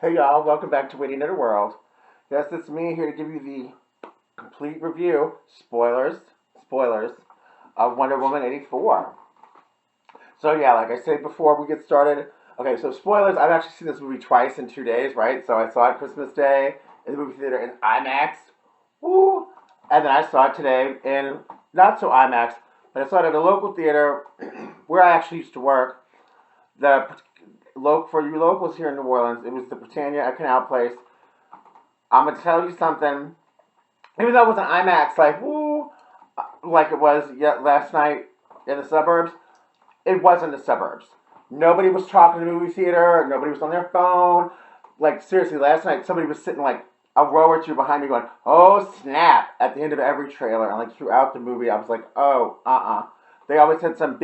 Hey y'all, welcome back to Waiting in a World. Yes, it's me here to give you the complete review, spoilers, of Wonder Woman 84. So yeah, like I said before we get started, okay, so spoilers, I've actually seen this movie twice in 2 days, right? So I saw it Christmas Day in the movie theater in IMAX, woo! And then I saw it today in not so IMAX, but I saw it at a local theater where I actually used to work. The for you locals here in New Orleans, it was the Britannia at Canal Place. I'm gonna tell you something. Even though it was an IMAX, like woo, like it was last night in the suburbs, it wasn't the suburbs. Nobody was talking in the movie theater. Nobody was on their phone. Like seriously, last night somebody was sitting like a row or two behind me, going, "Oh snap!" At the end of every trailer, and like throughout the movie, I was like, "Oh, They always had some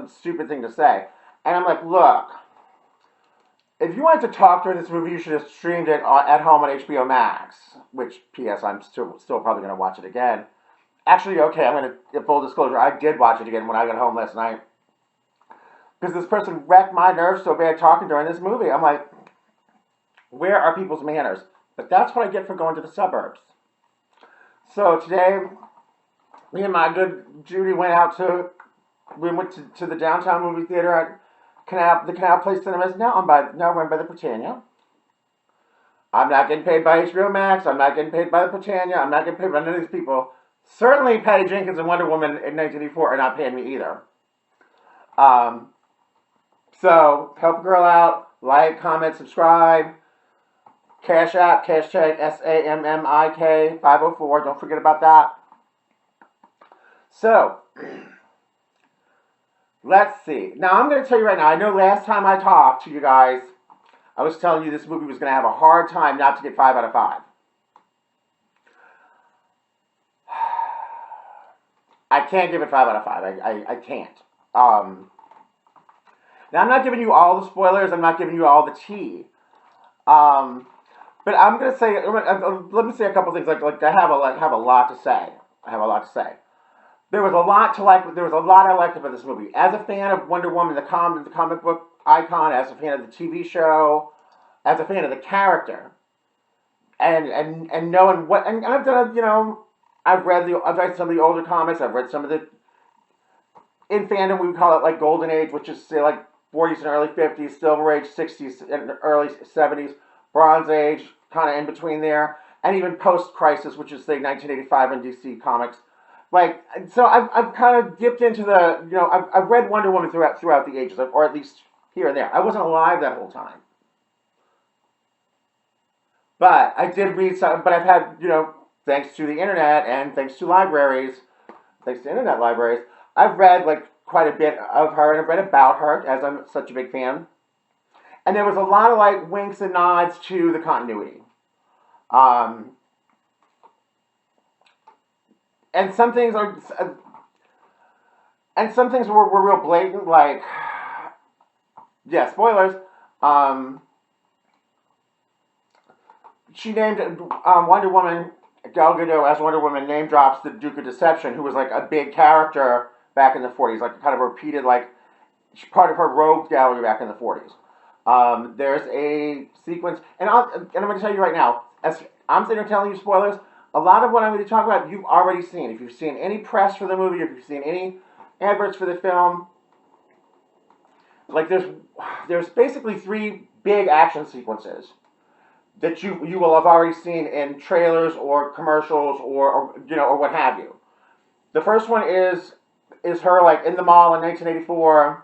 stupid thing to say, and I'm like, "Look, if you wanted to talk during this movie, you should have streamed it at home on HBO Max." Which, P.S., I'm still probably going to watch it again. Actually, okay, I'm going to, full disclosure, I did watch it again when I got home last night. Because this person wrecked my nerves so bad talking during this movie. I'm like, where are people's manners? But that's what I get for going to the suburbs. So today, me and my good Judy we went to the downtown movie theater at the Canal Place Cinemas, now run by the Britannia. I'm not getting paid by HBO Max. I'm not getting paid by the Britannia. I'm not getting paid by none of these people. Certainly, Patty Jenkins and Wonder Woman in 1984 are not paying me either. Um, so help a girl out. Like, comment, subscribe. Cash App, cash check, SAMMIK 504. Don't forget about that. So, let's see. Now, I'm going to tell you right now. I know last time I talked to you guys, I was telling you this movie was going to have a hard time not to get 5 out of 5. I can't give it 5 out of 5. I can't. Now, I'm not giving you all the spoilers. I'm not giving you all the tea. But I'm going to say, let me say a couple things. Like I have a lot to say. I have a lot to say. There was a lot to like. There was a lot I liked about this movie. As a fan of Wonder Woman, the comic book icon, as a fan of the TV show, as a fan of the character, and knowing what, and I've done, I've read some of the older comics. I've read some of the in fandom we would call it like Golden Age, which is say like 40s and early 50s, Silver Age 60s and early 70s, Bronze Age kind of in between there, and even post Crisis, which is say 1985 in DC Comics. Like so, I've kind of dipped into the I've read Wonder Woman throughout the ages, or at least here and there. I wasn't alive that whole time. But I did read some, but I've had, thanks to the internet and thanks to internet libraries, I've read like quite a bit of her and I've read about her as I'm such a big fan. And there was a lot of like winks and nods to the continuity. Um, and some things are, and some things were real blatant, like, yeah, spoilers. Um, she named Wonder Woman, Gal Gadot as Wonder Woman name drops the Duke of Deception, who was like a big character back in the 40s, like kind of repeated, like part of her rogue gallery back in the 40s. There's a sequence, and I'm going to tell you right now, as I'm sitting here telling you spoilers, a lot of what I'm going to talk about you've already seen. If you've seen any press for the movie, if you've seen any adverts for the film, like there's basically 3 big action sequences that you will have already seen in trailers or commercials or what have you. The first one is her like in the mall in 1984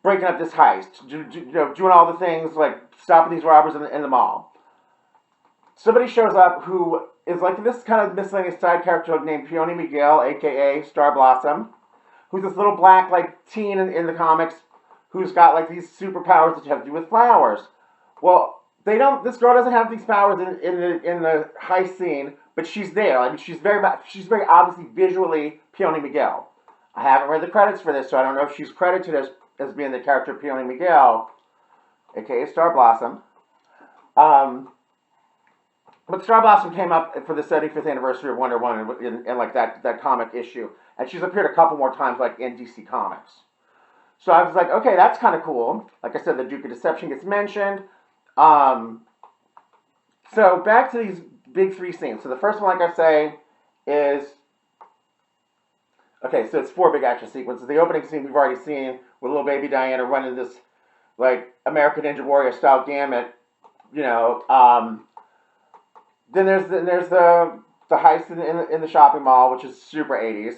breaking up this heist, doing all the things like stopping these robbers in the mall. Somebody shows up who is like this kind of miscellaneous side character named Peony Miguel, aka Star Blossom, who's this little black like teen in the comics who's got like these superpowers that have to do with flowers. Well, they don't. This girl doesn't have these powers in the heist scene, but she's there. I mean, she's very obviously visually Peony Miguel. I haven't read the credits for this, so I don't know if she's credited as being the character Peony Miguel, aka Star Blossom. But Star Blossom came up for the 75th anniversary of Wonder Woman in like that comic issue, and she's appeared a couple more times like in DC Comics. So I was like, okay, that's kind of cool. Like I said, the Duke of Deception gets mentioned. Um, so back to these big three scenes. So the first one, like I say, is okay. So it's four big action sequences. The opening scene we've already seen with little baby Diana running this like American Ninja Warrior style gamut. You know. Then there's the heist in the shopping mall, which is super 80s,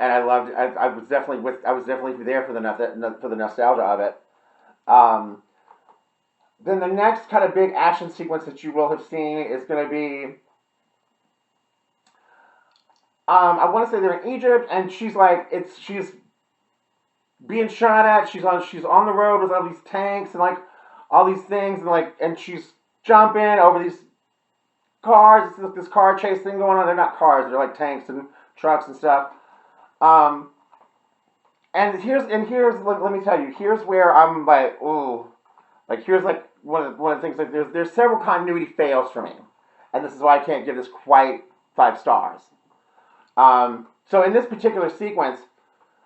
and I loved. I was definitely there for the nostalgia of it. Um, then the next kind of big action sequence that you will have seen is going to be. I want to say they're in Egypt, and she's being shot at. She's on the road with all these tanks and like all these things, and she's jumping over these cars. It's this car chase thing going on. They're not cars. They're like tanks and trucks and stuff. Um, and here's let me tell you. Here's where I'm like, ooh, like here's like one of the things. Like there's several continuity fails for me, and this is why I can't give this quite 5 stars. So in this particular sequence,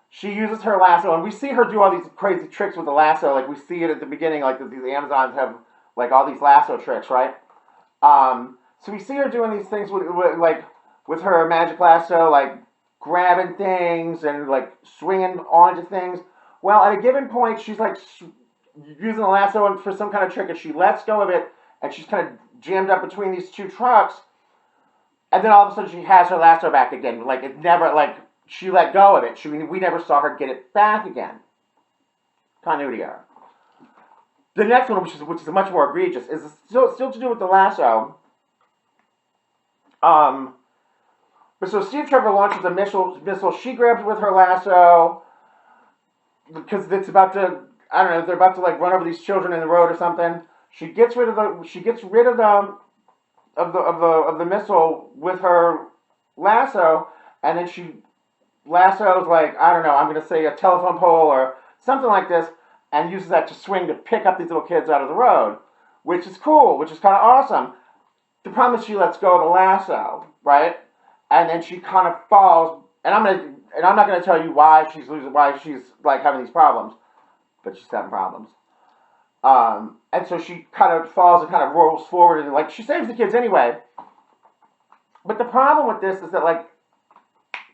she uses her lasso, and we see her do all these crazy tricks with the lasso. Like we see it at the beginning, like these Amazons have like all these lasso tricks, right? So we see her doing these things with her magic lasso, like grabbing things and like swinging onto things. Well, at a given point, she's like using the lasso for some kind of trick, and she lets go of it, and she's kind of jammed up between these two trucks. And then all of a sudden, she has her lasso back again. Like it never, like she let go of it. We never saw her get it back again. Continuity error. The next one, which is much more egregious, is still to do with the lasso. But so Steve Trevor launches a missile. She grabs with her lasso because it's about to. I don't know. They're about to like run over these children in the road or something. She gets rid of the missile with her lasso, and then she lassos like I don't know. I'm gonna say a telephone pole or something like this, and uses that to swing to pick up these little kids out of the road, which is cool, which is kind of awesome. The problem is she lets go of the lasso, right? And then she kind of falls. And I'm not gonna tell you why she's like having these problems, but she's having problems. And so she kind of falls and kind of rolls forward, and like she saves the kids anyway. But the problem with this is that like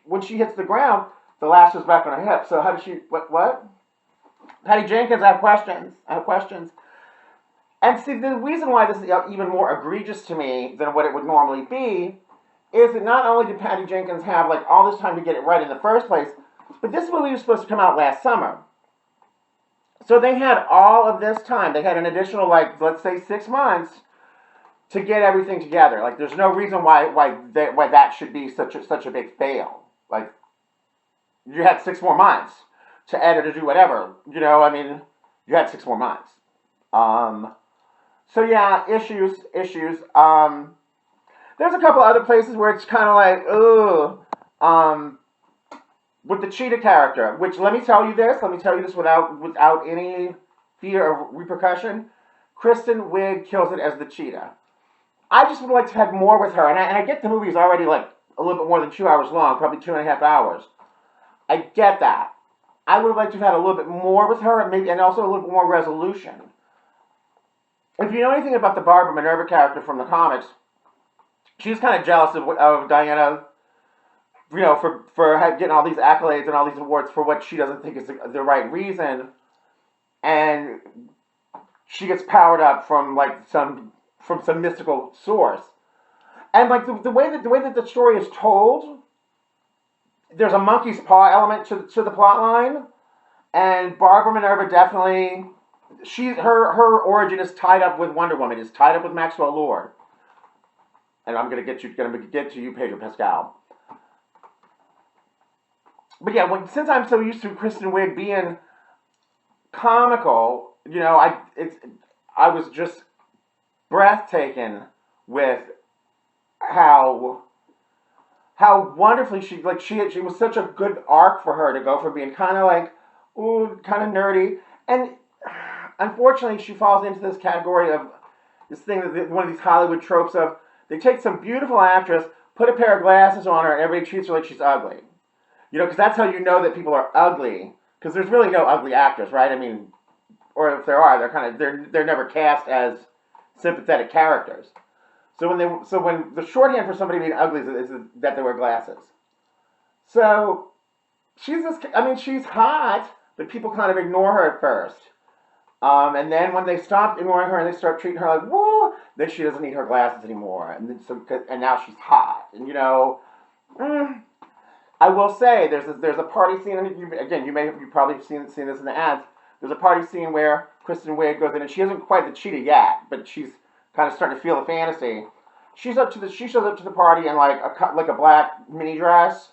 when she hits the ground, the lasso's back on her hip. So how does she? What? Patty Jenkins, I have questions. And see, the reason why this is even more egregious to me than what it would normally be is that not only did Patty Jenkins have like all this time to get it right in the first place, but this movie was supposed to come out last summer. So they had all of this time. They had an additional, like, let's say 6 months to get everything together. Like, there's no reason why that should be such a big fail. Like, you had 6 more months to edit or do whatever. You know, I mean, you had 6 more months. So yeah, issues. There's a couple other places where it's kind of like, ugh. With the cheetah character, which let me tell you this without any fear of repercussion, Kristen Wiig kills it as the cheetah. I just would like to have had more with her, and I get the movie's already like a little bit more than 2 hours long, probably 2.5 hours. I get that. I would have liked to have had a little bit more with her, and also a little bit more resolution. If you know anything about the Barbara Minerva character from the comics, she's kind of jealous of Diana, you know, for getting all these accolades and all these awards for what she doesn't think is the right reason, and she gets powered up from some mystical source, and like the way that the story is told, there's a monkey's paw element to the plot line, and Barbara Minerva definitely her origin is tied up with Wonder Woman, is tied up with Maxwell Lord, and I'm gonna get to you, Pedro Pascal. But yeah, since I'm so used to Kristen Wiig being comical, you know, I was just breathtaking with how wonderfully she was such a good arc for her to go from being kind of like, ooh, kind of nerdy, and unfortunately she falls into this category of this thing that one of these Hollywood tropes of they take some beautiful actress, put a pair of glasses on her, and everybody treats her like she's ugly. You know, because that's how you know that people are ugly. Because there's really no ugly actors, right? I mean, or if there are, they're never cast as sympathetic characters. So when the shorthand for somebody being ugly is that they wear glasses. So she's she's hot, but people kind of ignore her at first. And then when they stop ignoring her and they start treating her like, woo, then she doesn't need her glasses anymore. And then and now she's hot. And I will say there's a party scene. Again, you probably seen this in the ads. There's a party scene where Kristen Wiig goes in, and she isn't quite the cheetah yet, but she's kind of starting to feel the fantasy. She shows up to the party in like a black mini dress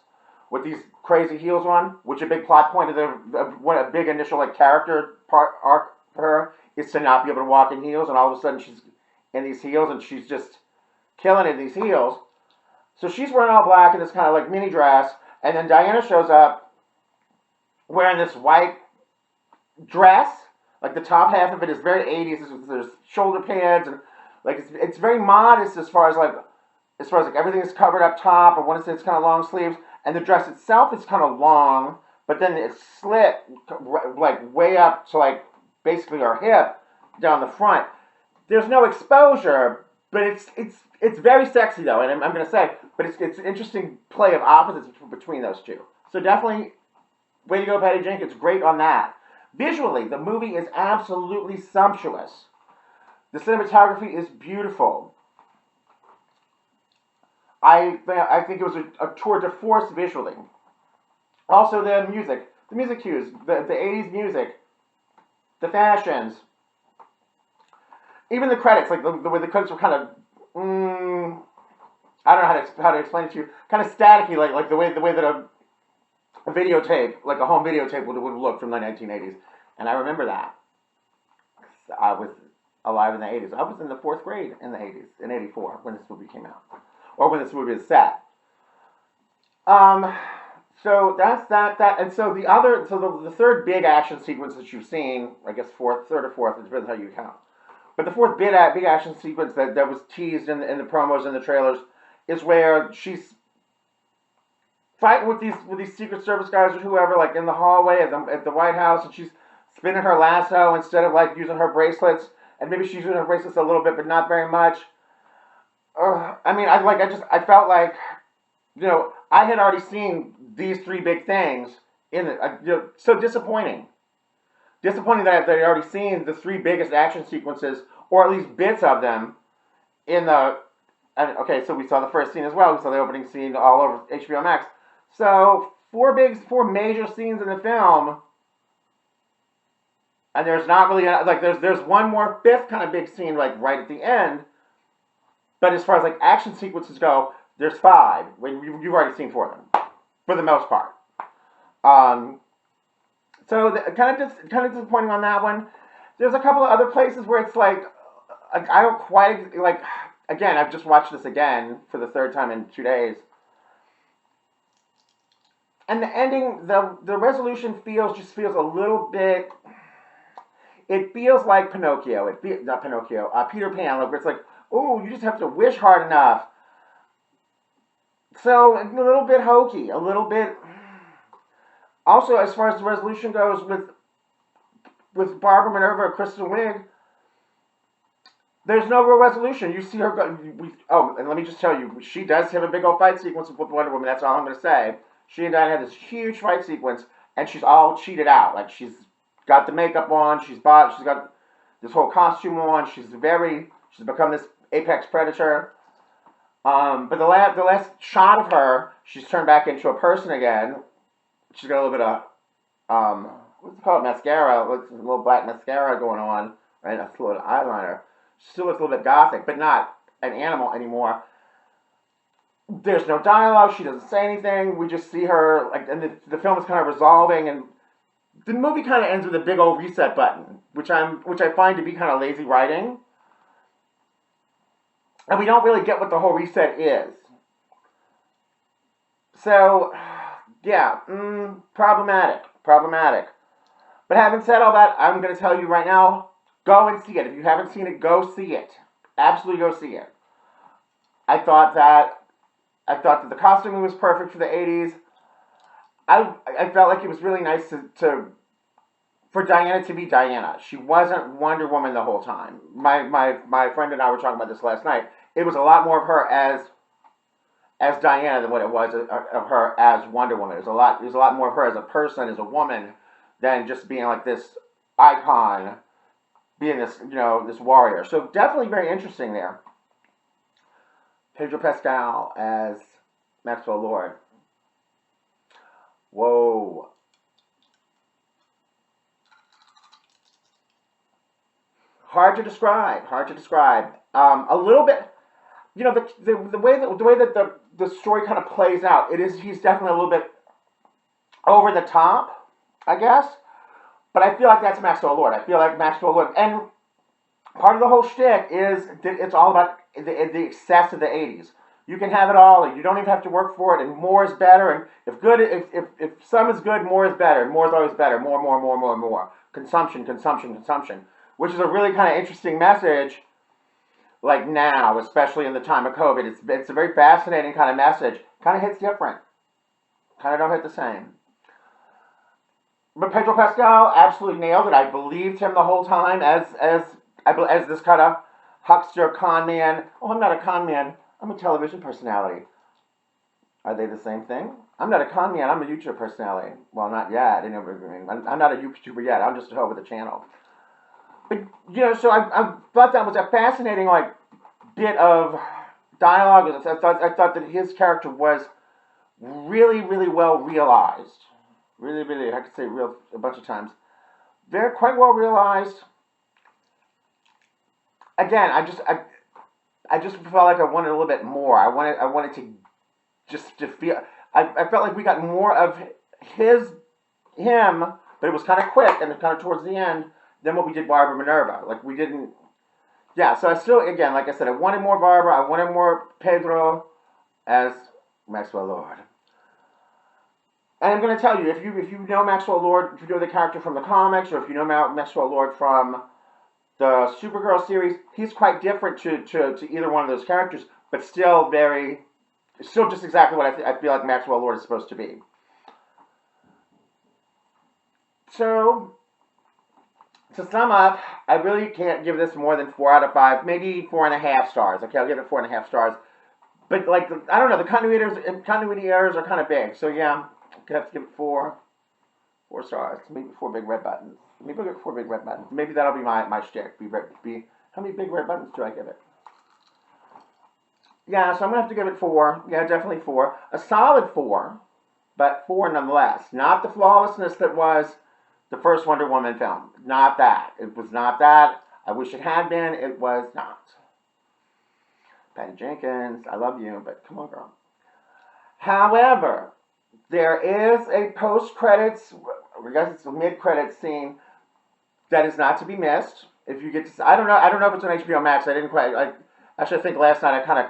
with these crazy heels on, which a big plot point of a big initial like character arc for her is to not be able to walk in heels, and all of a sudden she's in these heels and she's just killing it in these heels. So she's wearing all black in this kind of like mini dress, and then Diana shows up wearing this white dress. Like the top half of it is very 80s. There's shoulder pads and like it's very modest as far as like everything is covered up top. I want to say it's kind of long sleeves, and the dress itself is kind of long, but then it's slit like way up to like basically her hip down the front. There's no exposure, but it's very sexy though, and I'm going to say, but it's an interesting play of opposites between those two. So definitely, way to go, Patty Jenkins. Great on that. Visually, the movie is absolutely sumptuous. The cinematography is beautiful. I think it was a tour de force visually. Also, the music cues, the 80s music, the fashions, even the credits, like the way the credits were kind of, I don't know how to explain it to you, kind of staticky, like the way that a videotape, like a home videotape would look from the 1980s. And I remember that. I was alive in the 80s. I was in the 4th grade in the 80s, in 84, when this movie came out. Or when this movie is set. So that's that. And so the third big action sequence that you've seen, I guess third or fourth, it depends how you count. But the fourth big action sequence that was teased in the promos and the trailers is where she's fighting with these Secret Service guys or whoever, like in the hallway at the White House, and she's spinning her lasso instead of like using her bracelets, and maybe she's using her bracelets a little bit, but not very much. I felt like, I had already seen these three big things in it. So disappointing. Disappointing that I'd already seen the three biggest action sequences, or at least bits of them, in the. Okay, so we saw the first scene as well. We saw the opening scene all over HBO Max. So four major scenes in the film, and there's not really there's one more fifth kind of big scene like right at the end. But as far as like action sequences go, there's 5. You've already seen 4 of them, for the most part. So kind of disappointing on that one. There's a couple of other places where it's like I don't quite like. Again, I've just watched this again for the 3rd time in 2 days. And the ending, the resolution feels a little bit. It feels like Pinocchio. Not Pinocchio. Peter Pan. Where it's like, oh, you just have to wish hard enough. So a little bit hokey. A little bit. Also, as far as the resolution goes, with Barbara Minerva or Kristen Wiig, there's no real resolution. You see her go. And let me just tell you, she does have a big old fight sequence with Wonder Woman. That's all I'm going to say. She and Diana had this huge fight sequence, and she's all cheated out. Like, she's got the makeup on, she's got this whole costume on. She's become this apex predator. But the last shot of her, she's turned back into a person again. She's got a little bit of what's it called, mascara, a little black mascara going on, right? A little eyeliner. She still looks a little bit gothic, but not an animal anymore. There's no dialogue. She doesn't say anything. We just see her, and the film is kind of resolving, and the movie kind of ends with a big old reset button, which I find to be kind of lazy writing. And we don't really get what the whole reset is. So, yeah, problematic. But having said all that, I'm going to tell you right now, go and see it. If you haven't seen it, go see it. Absolutely go see it. I thought that the costuming was perfect for the 80s. I felt like it was really nice for Diana to be Diana. She wasn't Wonder Woman the whole time. My friend and I were talking about this last night. It was a lot more of her as Diana than what it was of her as Wonder Woman. It was a lot more of her as a person, as a woman, than just being like this icon, being this, this warrior. So definitely very interesting there. Pedro Pascal as Maxwell Lord. Whoa. Hard to describe. A little bit, the way that the story kind of plays out. He's definitely a little bit over the top, I guess. But I feel like that's Maxwell Lord. I feel like Maxwell Lord, and part of the whole shtick is that it's all about the excess of the '80s. You can have it all, and you don't even have to work for it. And more is better. And if some is good, more is better. More is always better. More. Consumption. Which is a really kind of interesting message. Like now, especially in the time of COVID, it's a very fascinating kind of message. Kind of hits different. Kind of don't hit the same. But Pedro Pascal absolutely nailed it. I believed him the whole time as this kind of huckster con man. Oh, I'm not a con man. I'm a television personality. Are they the same thing? I'm not a con man. I'm a YouTube personality. Well, not yet. I'm not a YouTuber yet. I'm just a hoe with a channel. But, so I thought that was a fascinating, bit of dialogue. I thought that his character was really, really well realized. Really, really, I could say real a bunch of times. They're quite well realized. Again, I just felt like I wanted a little bit more. I wanted to feel. I felt like we got more of him, but it was kind of quick and kind of towards the end than what we did Barbara Minerva. Like we didn't. Yeah, so I still, again, like I said, I wanted more Barbara. I wanted more Pedro as Maxwell Lord. And I'm going to tell you, if you know Maxwell Lord, if you know the character from the comics, or if you know Maxwell Lord from the Supergirl series, he's quite different to either one of those characters, but still just exactly what I feel like Maxwell Lord is supposed to be. So, to sum up, I really can't give this more than 4 out of 5, maybe 4.5 stars. Okay, I'll give it 4.5 stars. But I don't know, the continuity errors are kind of big. So yeah, I have to give it 4 stars. Maybe 4 big red buttons. Maybe I'll get 4 big red buttons. Maybe that'll be my shtick. How many big red buttons do I give it? Yeah, so I'm gonna have to give it 4. Yeah, definitely 4. A solid 4, but 4 nonetheless. Not the flawlessness that was the first Wonder Woman film. Not that. It was not that. I wish it had been. It was not. Patty Jenkins, I love you, but come on, girl. However, there is a post-credits, I guess it's a mid-credits scene that is not to be missed. If you get to, I don't know if it's on HBO Max. I think last night I kind of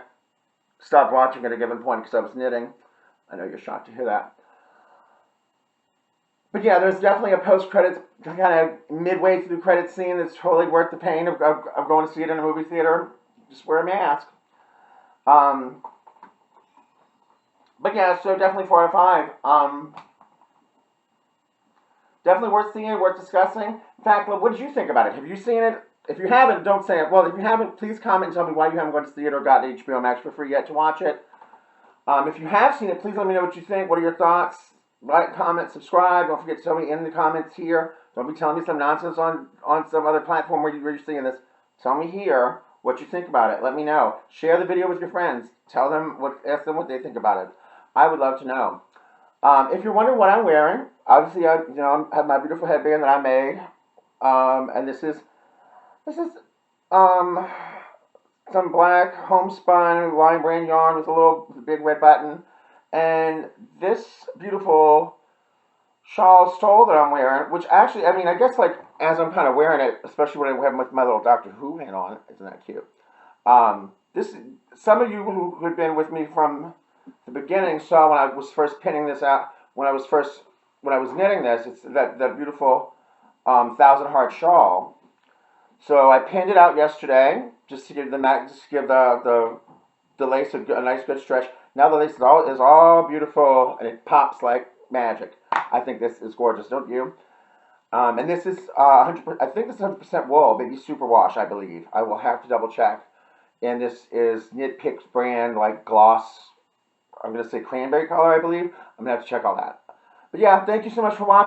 stopped watching at a given point because I was knitting. I know you're shocked to hear that. But yeah, there's definitely a post-credits, kind of midway through credits scene that's totally worth the pain of going to see it in a movie theater. Just wear a mask. But yeah, so definitely 4 out of 5. Definitely worth seeing, worth discussing. In fact, what did you think about it? Have you seen it? If you haven't, don't say it. Well, if you haven't, please comment and tell me why you haven't gone to the theater or gotten HBO Max for free yet to watch it. If you have seen it, please let me know what you think. What are your thoughts? Like, comment, subscribe. Don't forget to tell me in the comments here. Don't be telling me some nonsense on some other platform where you're seeing this. Tell me here what you think about it. Let me know. Share the video with your friends. Ask them what they think about it. I would love to know. If you're wondering what I'm wearing, obviously I have my beautiful headband that I made. And this is some black homespun lime brand yarn with a big red button. And this beautiful shawl stole that I'm wearing, which actually, I guess as I'm kind of wearing it, especially when I have my little Doctor Who hat on, isn't that cute? Some of you who had been with me from the beginning saw when I was first pinning this out, when I was knitting this, it's that beautiful 1,000 Heart shawl. So I pinned it out yesterday, just to give the lace a nice good stretch. Now the lace is all beautiful and it pops like magic. I think this is gorgeous, don't you? And this is 100%, I think this is 100% wool, maybe superwash, I believe. I will have to double check. And this is Knit Picks brand, like gloss, I'm going to say cranberry color, I believe. I'm going to have to check all that. But yeah, thank you so much for watching.